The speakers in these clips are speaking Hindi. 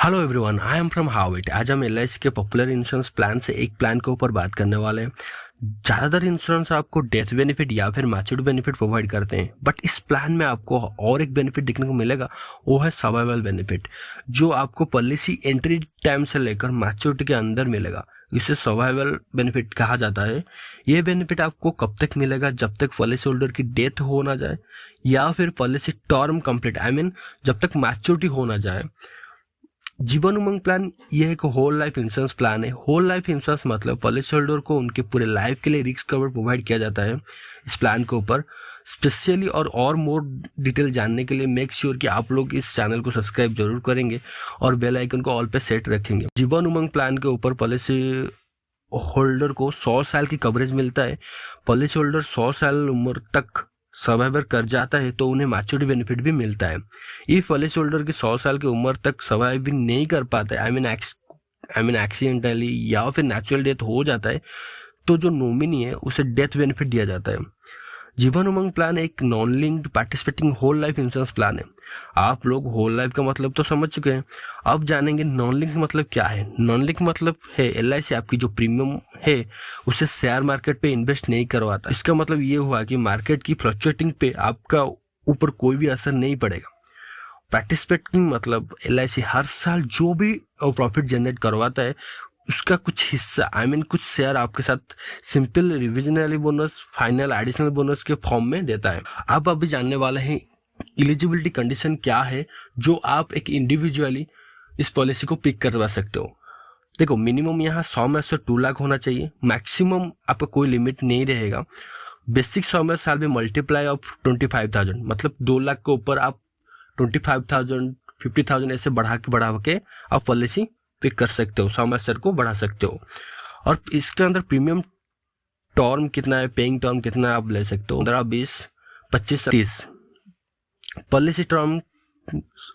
Hello everyone, I am from हाविट। आज हम एलआईसी के पॉपुलर इंश्योरेंस प्लान से एक प्लान के ऊपर बात करने वाले हैं। ज़्यादातर इंश्योरेंस आपको डेथ बेनिफिट या फिर मैच्योरिटी बेनिफिट प्रोवाइड करते हैं, बट इस प्लान में आपको और एक बेनिफिट देखने को मिलेगा, वो है सर्वाइवल बेनिफिट, जो आपको पॉलिसी एंट्री टाइम से लेकर मैच्योरिटी के अंदर मिलेगा। इसे सर्वाइवल बेनिफिट कहा जाता है। ये बेनिफिट आपको कब तक मिलेगा? जब तक पॉलिसी होल्डर की डेथ हो ना जाए या फिर पॉलिसी टर्म कंप्लीट, जब तक मैच्योरिटी हो ना जाए। जीवन उमंग प्लान यह एक होल लाइफ इंश्योरेंस प्लान है। होल लाइफ इंश्योरेंस मतलब पॉलिसी होल्डर को उनके पूरे लाइफ के लिए रिस्क कवर प्रोवाइड किया जाता है इस प्लान के ऊपर। स्पेशली और मोर डिटेल जानने के लिए मेक श्योर कि आप लोग इस चैनल को सब्सक्राइब जरूर करेंगे और बेल आइकन को ऑल पे सेट रखेंगे। जीवन उमंग प्लान के ऊपर पॉलिसी होल्डर को 100 साल की कवरेज मिलता है। पॉलिसी होल्डर 100 साल उम्र तक सर्वाइवर कर जाता है तो उन्हें मैच्योरिटी बेनिफिट भी मिलता है। ये पॉलिसी होल्डर की 100 साल की उम्र तक सर्वाइविंग नहीं कर पाता है, एक्सीडेंटली या फिर नेचुरल डेथ हो जाता है, तो जो नॉमिनी है उसे डेथ बेनिफिट दिया जाता है। जीवन उमंग प्लान एक non linked participating whole life insurance plan है। आप लोग होल लाइफ का मतलब तो समझ चुके हैं, अब जानेंगे नॉन लिंक मतलब क्या है। नॉन लिंक मतलब है एलआईसी आपकी जो प्रीमियम है उसे शेयर मार्केट पे इन्वेस्ट नहीं करवाता। इसका मतलब ये हुआ कि मार्केट की फ्लक्चुएटिंग पे आपका ऊपर कोई भी असर नहीं पड़ेगा। पार्टिसिपेटिंग मतलब एलआईसी हर साल जो भी प्रॉफिट जनरेट करवाता है उसका कुछ हिस्सा कुछ शेयर आपके साथ simple reversionary bonus, final additional bonus के फॉर्म में देता है। आप अभी जानने वाले हैं एलिजिबिलिटी कंडीशन क्या है जो आप एक इंडिविजुअली इस पॉलिसी को पिक करवा सकते हो। देखो, मिनिमम यहाँ 100 में से 2 लाख होना चाहिए। मैक्सिमम आपका कोई लिमिट नहीं रहेगा। बेसिक 100 में साल में मल्टीप्लाई ऑफ 25,000, मतलब 2 लाख के ऊपर आप 25,000 50,000 ऐसे बढ़ा के आप पॉलिसी पिक कर सकते हो, 100 में सर को बढ़ा सकते हो। और इसके अंदर प्रीमियम टर्म कितना है, पेइंग टर्म कितना है आप ले सकते हो, 15, 20, 25, 30। Policy term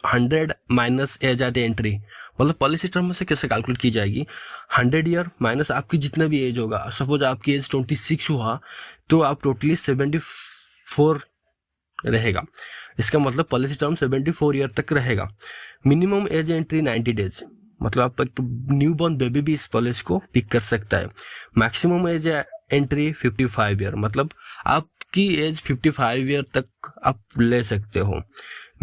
100 minus age at entry, मतलब पॉलिसी टर्म से कैसे कैलकुलेट की जाएगी। 100 ईयर माइनस आपकी जितना भी एज होगा। सपोज आपकी एज 26 हुआ तो आप टोटली 74 रहेगा। इसका मतलब पॉलिसी टर्म 74 ईयर तक रहेगा। मिनिमम एज एंट्री 90 डेज, मतलब आप एक न्यू बॉर्न बेबी भी इस पॉलिसी को पिक कर सकता है। मैक्सिमम एज एंट्री 55 ईयर, मतलब आपकी एज 55 ईयर तक आप ले सकते हो।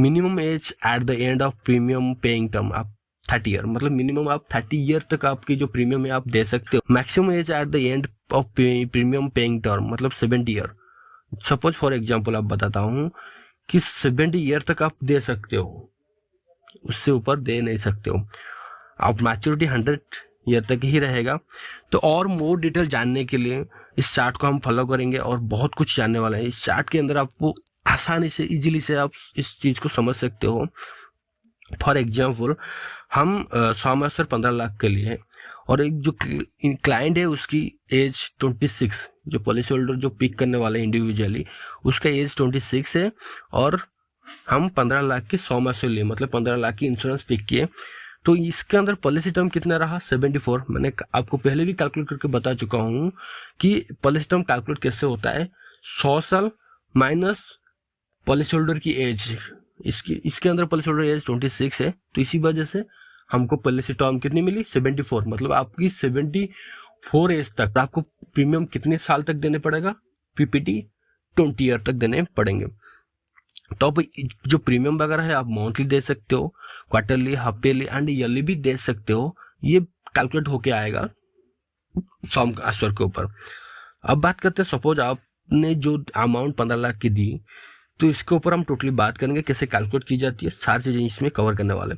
Minimum age at the end of premium paying term आप 30 ईयर, मतलब मिनिमम आप 30 ईयर तक आपकी जो प्रीमियम है आप दे सकते हो। Maximum age at the end of premium paying term मतलब 70 ईयर। सपोज फॉर एग्जांपल आप बताता हूँ कि 70 ईयर तक आप दे सकते हो, उससे ऊपर दे नहीं सकते हो। आप मैच्योरिटी 100 ईयर तक ही रहेगा। तो और मोर डिटेल जानने के लिए इस चार्ट को हम फॉलो करेंगे और बहुत कुछ जानने वाला है। इस चार्ट के अंदर आपको आसानी से इजीली से आप इस चीज़ को समझ सकते हो। फॉर एग्जाम्पल हम 100 में से 15 लाख के लिए, और एक जो क्लाइंट है उसकी एज 26, जो पॉलिसी होल्डर जो पिक करने वाले इंडिविजुअली उसका एज 26 है, और हम 15 लाख की 100 में से लिए, मतलब 15 लाख की इंश्योरेंस पिक किए। तो इसके अंदर पॉलिसी टर्म कितना रहा? 74। मैंने आपको पहले भी कैलकुलेट करके बता चुका हूँ कि पॉलिसी टर्म कैलकुलेट कैसे होता है। 100 साल माइनस पॉलिसी होल्डर की एज, इसके अंदर पॉलिसी होल्डर एज 26 है, तो इसी वजह से हमको पॉलिसी टर्म कितनी मिली? 74। मतलब आपकी 74 एज तक आपको प्रीमियम कितने साल तक देने पड़ेगा? पीपीटी 20 ईयर तक देने पड़ेंगे। तो अब जो प्रीमियम वगैरह है आप मंथली दे सकते हो, quarterly, half yearly and yearly भी दे सकते हो। ये कैलकुलेट होके आएगा सॉम आंसर के ऊपर। अब बात करते हैं, सपोज आपने जो अमाउंट 15 लाख की दी, तो इसके ऊपर हम टोटली बात करेंगे कैसे कैलकुलेट की जाती है। सारी चीजें इसमें कवर करने वाले।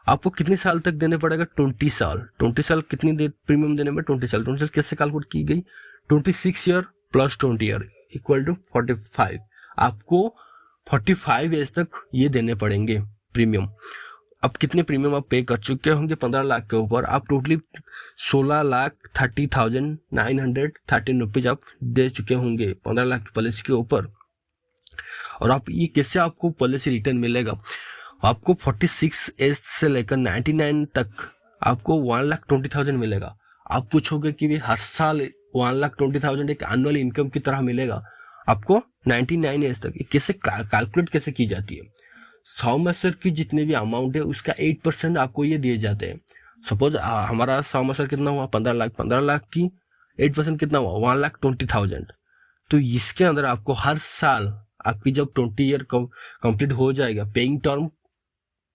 आपको कितने साल तक देने पड़ेगा? 20 साल। 20 साल कितनी प्रीमियम देने में? 20 साल। 20 साल कैसे कैलकुलेट की गई? 26 year plus 20 year equal to 45। आपको 45 एज तक ये देने पड़ेंगे प्रीमियम। अब कितने प्रीमियम आप पे कर चुके होंगे 15 लाख के ऊपर? आप टोटली 16,30,913 रुपीज आप दे चुके होंगे 15 लाख की पॉलिसी के ऊपर। और आप ये कैसे आपको पॉलिसी रिटर्न मिलेगा? आपको 46 एज से लेकर 99 तक आपको 1,20,000 मिलेगा। आप पूछोगे कि हर साल 1,20,000 एक एनुअल इनकम की तरह मिलेगा आपको 99 एज तक? कैसे कैलकुलेट कैसे की जाती है? 100 मास्टर की जितने भी अमाउंट है उसका 8% आपको ये दिए जाते हैं। सपोज हमारा 100 मास्टर कितना हुआ 15 लाख, 15 लाख की 8% कितना हुआ 1,20,000। तो इसके अंदर आपको हर साल आपकी जब 20 ईयर कंप्लीट हो जाएगा, पेइंग टर्म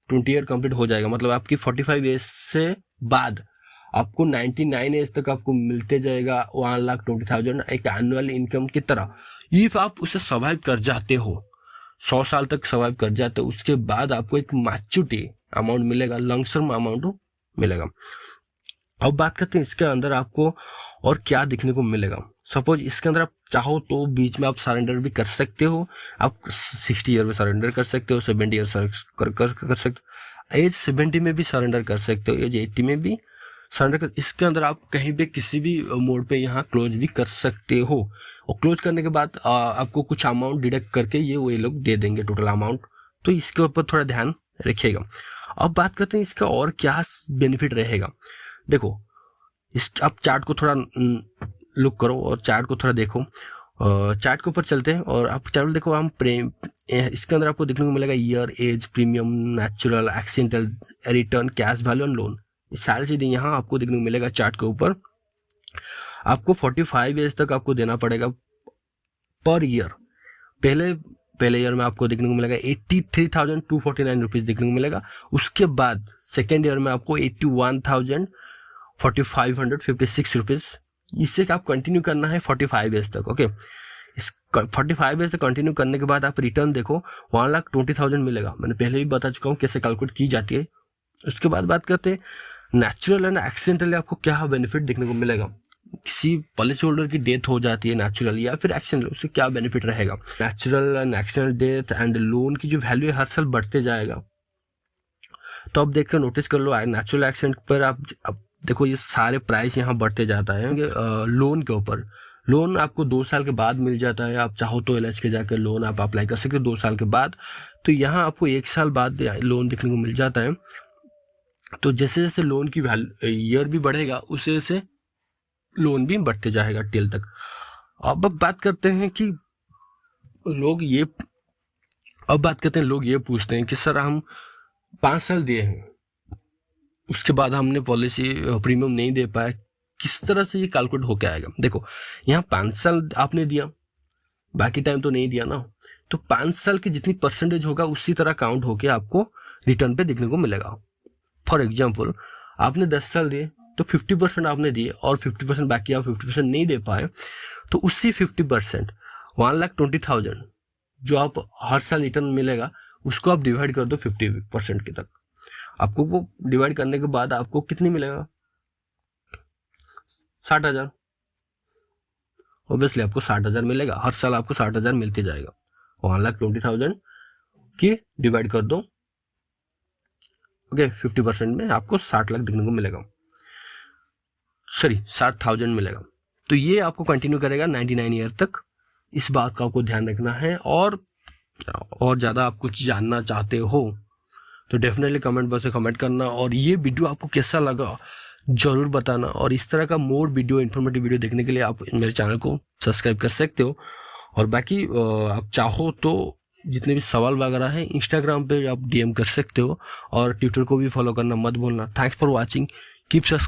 20 ईयर कंप्लीट हो जाएगा, मतलब आपकी 45 एज से बाद आपको 99 एज तक आपको मिलते जाएगा 1,20,000 एक एनुअल इनकम की तरह। इफ आप उसे सर्वाइव कर जाते हो, 100 साल तक सर्वाइव कर जाते हो, उसके बाद आपको एक मैच्योरिटी अमाउंट मिलेगा, लंगसम अमाउंट मिलेगा। अब बात करते हैं इसके अंदर आपको और क्या देखने को मिलेगा। सपोज इसके अंदर आप चाहो तो बीच में आप सरेंडर भी कर सकते हो, आप 60 ईयर में सरेंडर कर सकते हो, 70 ईयर कर सकते हो, एज 70 में भी सरेंडर कर सकते हो, एज 80 में भी सरेंडर कर। इसके अंदर आप कहीं पे किसी भी मोड पे यहाँ क्लोज भी कर सकते हो, और क्लोज करने के बाद आपको कुछ अमाउंट डिडक्ट करके ये लोग दे देंगे टोटल अमाउंट। तो इसके ऊपर थोड़ा ध्यान रखिएगा। अब बात करते हैं इसका और क्या बेनिफिट रहेगा। देखो इस आप चार्ट को थोड़ा लुक करो और चार्ट को थोड़ा देखो। चार्ट के ऊपर चलते हैं और आप चार्ट देखो। हम इसके अंदर आपको देखने को मिलेगा year, age, premium, natural, accidental, return, cash value and loan, सारी चीजें यहाँ आपको देखने को मिलेगा चार्ट के ऊपर। आपको 45 एज तक आपको देना पड़ेगा पर ईयर। पहले ईयर में आपको देखने को मिलेगा 83,249 रुपीज देखने को मिलेगा। उसके बाद सेकेंड ईयर में आपको 81,456 रुपीज। इससे आप कंटिन्यू करना है 45 एज तक। ओके, इस 45 एज तक कंटिन्यू करने के बाद आप रिटर्न देखो 1,20,000 मिलेगा। मैंने पहले भी बता चुका हूँ कैसे कैलकुलेट की जाती है। उसके बाद बात करते हैं नेचुरल एंड एक्सीडेंटली आपको क्या बेनिफिट देखने को मिलेगा। किसी पॉलिसी होल्डर की डेथ हो जाती है नेचुरल या फिर एक्सीडेंटल, उससे क्या बेनिफिट रहेगा। Natural and accidental death and loan की जो वैल्यू है हर साल बढ़ते जाएगा। तो अब देखकर नोटिस कर लो, नेचुरल एक्सीडेंट पर आप देखो ये सारे प्राइस यहाँ बढ़ते जाता है। लोन के ऊपर लोन आपको 2 साल के बाद मिल जाता है। आप चाहो तो LH के जाकर लोन आप अप्लाई कर सकते हो 2 साल के बाद। तो यहाँ आपको 1 साल बाद लोन देखने को मिल जाता है। तो जैसे जैसे लोन की ईयर भी बढ़ेगा उसे से लोन भी बढ़ते जाएगा टिल तक। अब बात करते हैं कि लोग ये पूछते हैं कि सर हम 5 साल दिए हैं, उसके बाद हमने पॉलिसी प्रीमियम नहीं दे पाए, किस तरह से ये कैलकुलेट होके आएगा। देखो यहाँ 5 साल आपने दिया, बाकी टाइम तो नहीं दिया ना, तो 5 साल की जितनी परसेंटेज होगा उसी तरह काउंट होके आपको रिटर्न पे देखने को मिलेगा। फॉर एग्जाम्पल आपने 10 साल दिए तो 50% आपने दिए और 50% बाकी आप 50% नहीं दे पाए, तो उसी 50% 1,20,000 जो आप हर साल रिटर्न मिलेगा उसको आप डिवाइड कर दो 50% के तक। आपको वो डिवाइड करने के बाद आपको कितनी मिलेगा 60,000। ऑब्वियसली आपको 60,000 मिलेगा, हर साल आपको 60,000 मिलते जाएगा। 1,20,000 की डिवाइड कर दो, ओके 50% में आपको 60 लाख देखने को मिलेगा, 60,000 मिलेगा। तो ये आपको कंटिन्यू करेगा 99 ईयर तक। इस बात का आपको ध्यान रखना है। और ज़्यादा आप कुछ जानना चाहते हो तो डेफिनेटली कमेंट बॉक्स में कमेंट करना, और ये वीडियो आपको कैसा लगा जरूर बताना। और इस तरह का मोर वीडियो, इन्फॉर्मेटिव वीडियो देखने के लिए आप मेरे चैनल को सब्सक्राइब कर सकते हो। और बाकी आप चाहो तो जितने भी सवाल वगैरह हैं इंस्टाग्राम पे आप DM कर सकते हो, और ट्विटर को भी फॉलो करना मत भूलना। Thanks for watching, keep